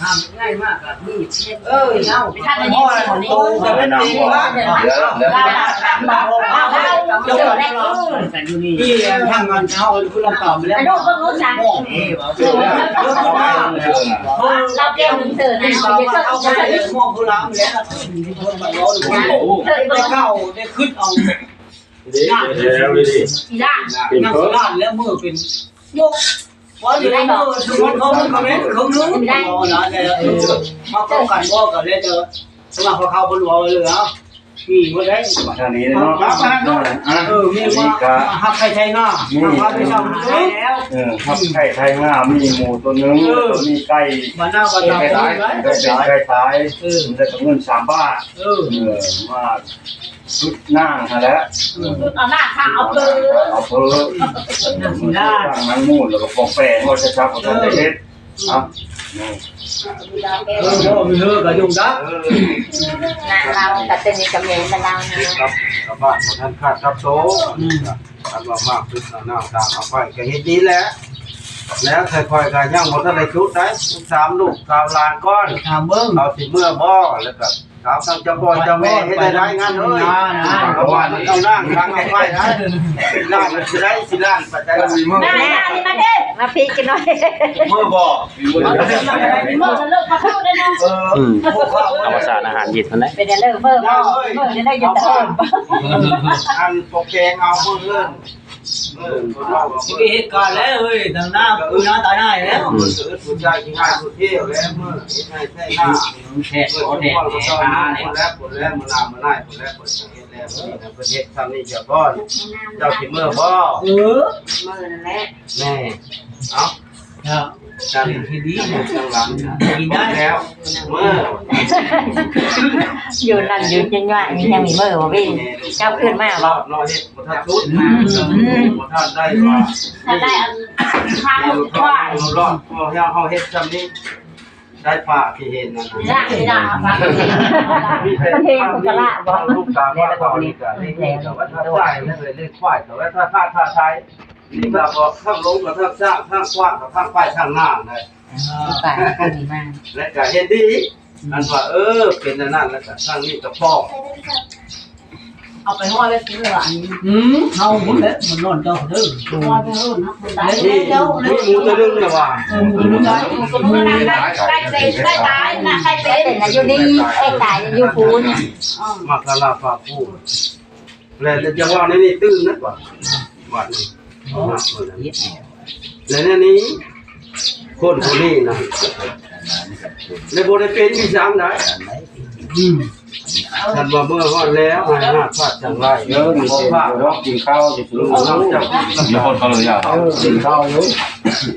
ทำง่ายมากแบบนี้เอาไปทานพ่อคนนี้จะเป็นจริงวะเราเจอแรกที่ทำงานเช้าคุณลองตอบไปแล้วลูกก็รู้จักเราเกี่ยวเสือนะเอาไปมองผู้ร้ายแล้วที่คนมาล้อหรือว่าได้เข้าได้ขึ้นเอาแล้วดิย่านั่งสลาดแล้วมือเป็นยกว่าอยู่ในมือสมมติเขาเล่นเขานึกได้นะเนี่ยมาเข้ากันก็กันเลยเจอสำหรับเขาบนหัวเลยเนาะมีหมดเลยมาทางนี้เนาะมีว่าฮักไทยไทยหน้าฮักไปชาวแล้วฮักไก่ไทยหน้ามีหมูตัวนึงมีไก่มาหน้ามาตาไก่ตายมันจะเงิน3 บาทมาชุดหน้าแล้วเอาหน้าข้างเอาเปลือกเอาเปลือกตั้งมันมูดแล้วก็ฟองแป้งก็จะชักก็จะได้เด็ดครับมีเลือกกับยุงดักเราแต่เป็นกำเนิดเราครับกับบ้านของท่านคาดครับโซ่ท่านว่ามากขึ้นหน้าตาเอาไปก็เฮ็ดดีแล้วค่อยๆก็ย่างหมดอะไรชุดได้3 ลูก3 ล้านก้อนทำเบิ้งเอาสิเมื่อบ่แล้วก็ถามทางเจ้าพ่อเจ้าแม่ให้ได้งานเลยเพราะว่ามันต้องนั่งทางเอาไปนะล้านสิได้สิล้านปัจจัยมีมือมาเด้มาพีกันหน่อยมือบ่มือเลิกมาเข้าได้เนาะอวสานอาหารเย็นนั่นแหละเป็นเลิกเพิ่มจะได้ยังเพิ่มอันโปรแกงเอามือเลื่อนมีเหตุการณ์แล้วเฮ้ยทางหน้าคือหน้าตายหน้าแล้วสุดใจกินง่ายสุดเที่ยวแล้วมือใช่ใช่หน้าแฉะโอเด็ดคนแล้วคนแล้วมือนามือหน้าคนแล้วคนเห็นแล้วนี่นะประเทศทำนี่จะก้อนเจ้าสิเมื่อบ่มือนั่นแหละแม่เอาการที่ดีจังหลังกินได้แล้วเมื่ออยู่นั่นอยู่ยังไงยังมีมือบ่พี่ก้าวขึ้นมาบ่รอเฮ็ดบ่ทันชุดบ่ทันได้ว่าถ้าได้อันข้าวควายรอดพอเฮาเฮ็ดจำนี้ได้ฝากที่เห็นนั่นละละฝากประเทศกุศลบ่ลูกตาว่าตอนนี้ก็นี่แต่ว่าถ้าได้เลยควายแต่ว่าถ้าใช้นี่ก็บอกทั้งลงกับทั้งสร้างทั้งกว้างกับทั้งป้ายทั้งหน้าเลยดีมากและก็เห็นดีอันว่าเป็นนั่นแล้วก็ทั้งนี้กับพ่อเอาไปห้อยไว้ซื้อหลังเฮาหมดแล้วมันนอนเจ้าเด้อห้อยไปรุ่นนะคนได้เจ้าหมูตัวนึงนะว่าหมูตัวนึงได้เป็นได้ตายนะได้เป็นนะอยู่นี่ไอ้ตายอยู่ฟูนี่มักลาฝาฟูแล้วจะว่าในนี้ตื้นนักว่าว่านี่แล้วนี่คนคนนี้นะในบริเวณที่3ได้ท่านว่าเมื่อฮอดแล้วให้หน้าฟาดจังไรมีเสียงร้องกินข้าวสิลูกมีคนเขาเลยอ่ะกินข้าวอยู่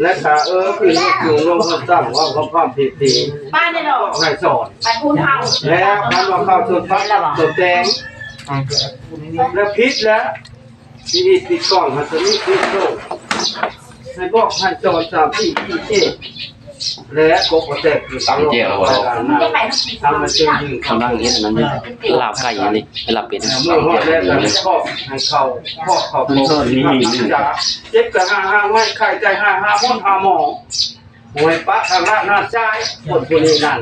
และถ้าคืออยู่ลงตั้งว่าเขาความผิดตีบ้านเนี่ยเนาะให้สอนไปพูดเฮาแล้วท่านว่าเข้าส่วนฟักส่วนแดงแล้วพิษแล้วที่นี่ติดกล้องมันจะนี่พิษโตให้บอกให้จอด3 4 ที่เจ็ดและกบแตกคือตั้งเจ้าบ่ทำมาเจอยิงกำลังเฮ็ดนั้นอยู่ลาบไก่อันนี้ลาบเป็ดเมื่อฮอดแล้วก็ข้อให้เข้าข้อเจ็บกับ5ไว้ไข้ใจ5ม้น5หมอหวยปะทางหน้าใจคนคนนี้นั่น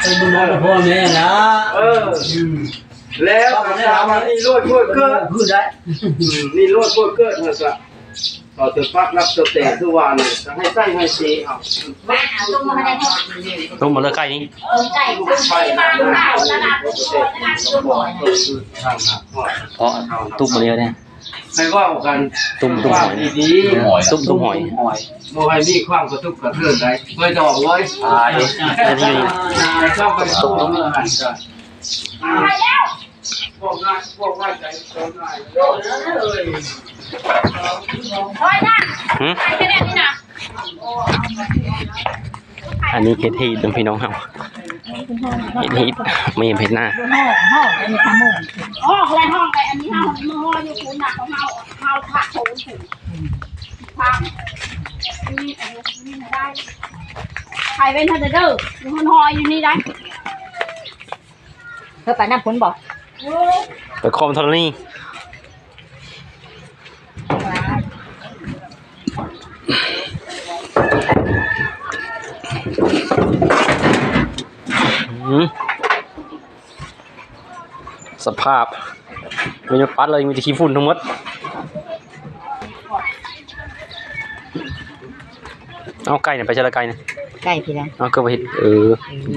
เป็นบุญของพ่อแม่นะแล้วถามว่านี่รวดเกิดพูดได้นี่รวดเกิดนะครับเราจะฟักรับตัวแต่ทุกวันจะให้ใส่ให้สีเอาแม่เอาต้มมาได้ต้มมาเลยไก่นี่ไก่ต้มไก่มาข้าวแล้วนะเพราะตุ้มมาเดียวเนี่ยให้ว่ากันตุ้มหอยดีตุ้มหอยโมให้มีความกระทุกกระเทือนได้เคยจะบอกเลยชอบไปตุ้มเมื่อหันกันพวกง่ายใจคนง่ายเลยอันนี้เฮ็ดฮีดพี่น้องเฮาเฮ็ดฮีดไม่เห็นเผ็ดหน้าห้องอะไรห้องไปอันนี้ห้องมือห้องอยู่คุณหนักของเฮาผักโถนถึงผักนี่ได้ใครเป็นทันเดอร์อยู่คนหอยอยู่นี่ได้เธอไปน้ำพ้นบอกไปคอมธรณี สภาพไม่ยกปัดเลยมีแต่ขี้ฝุ่นทั้งหมดเอาไก่เนี่ยไปเจอไก่เนี่ย ไก่พี่ละ เอาก็ไปเห็ด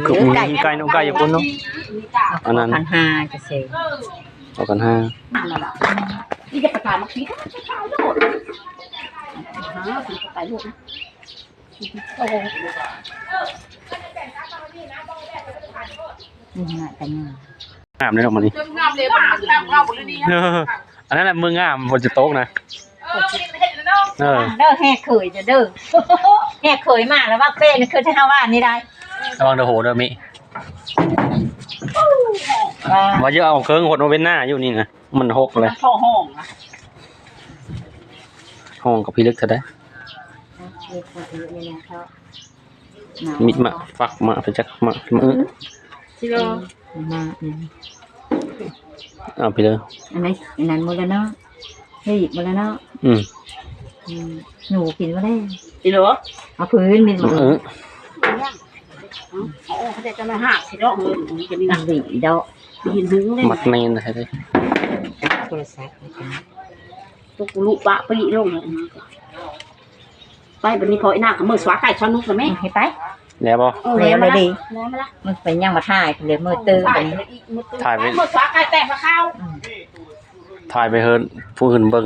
ก็มีไก่น้องไก่อยู่คนเนาะอันนั้น 1,500จะเซ่ เอากันห้า นี่จะประกาศมาคิดข้าวโลดไปลูกนะโอ้โห นี่น่ะแต่งงาน งามเลยออกมานี่ งามเลยงามหมดเลยนี่ฮะ อันนั้นแหละมืองามบนจะโต๊ะนะเออ เด้อแหกเขยจะเด้อแหกเขยมาแล้วว่าเป้นี่คือที่เฮาว่านี่ได้ ระวังเดือโหเด้อมิ ว่า ว่าเยอะเอาเครื่องหดมาเป็นหน้าอยู่นี่นะมันหกเลย ท่อห้องนะ ห้องกับพี่เล็กเธอได้ มีคนอื่นนี่นะเขา มิดมาฝักมาไปจักมาที่เรา มา เอาไปเลย อันนั้นหมดแล้วเนาะเฮ้ยหมดแล้วเนาะหนูกินมาได้ ที่เหรอ เอาพื้นมีหมด เออ โอ้เขาจะมาหักสิเนาะนี่จะมี หวีดอก หินหึงเลย มัดเนนใช่ไหม โทรศัพท์ ตุกลุปะไปลงเลยไปวันนี้พอไอ้หน้ากับมือสวาไก่ช้อนนุกกับแม่ ให้ไป แล้วบ่ แล้วเลยดิ แล้วมาละ มันไปย่างมาถ่ายเลยมือตื้อ ถ่าย ไป มือสวาไก่แตกมาข้าว ถ่ายไปเฮิร์นผู้อื่นเบิ่ง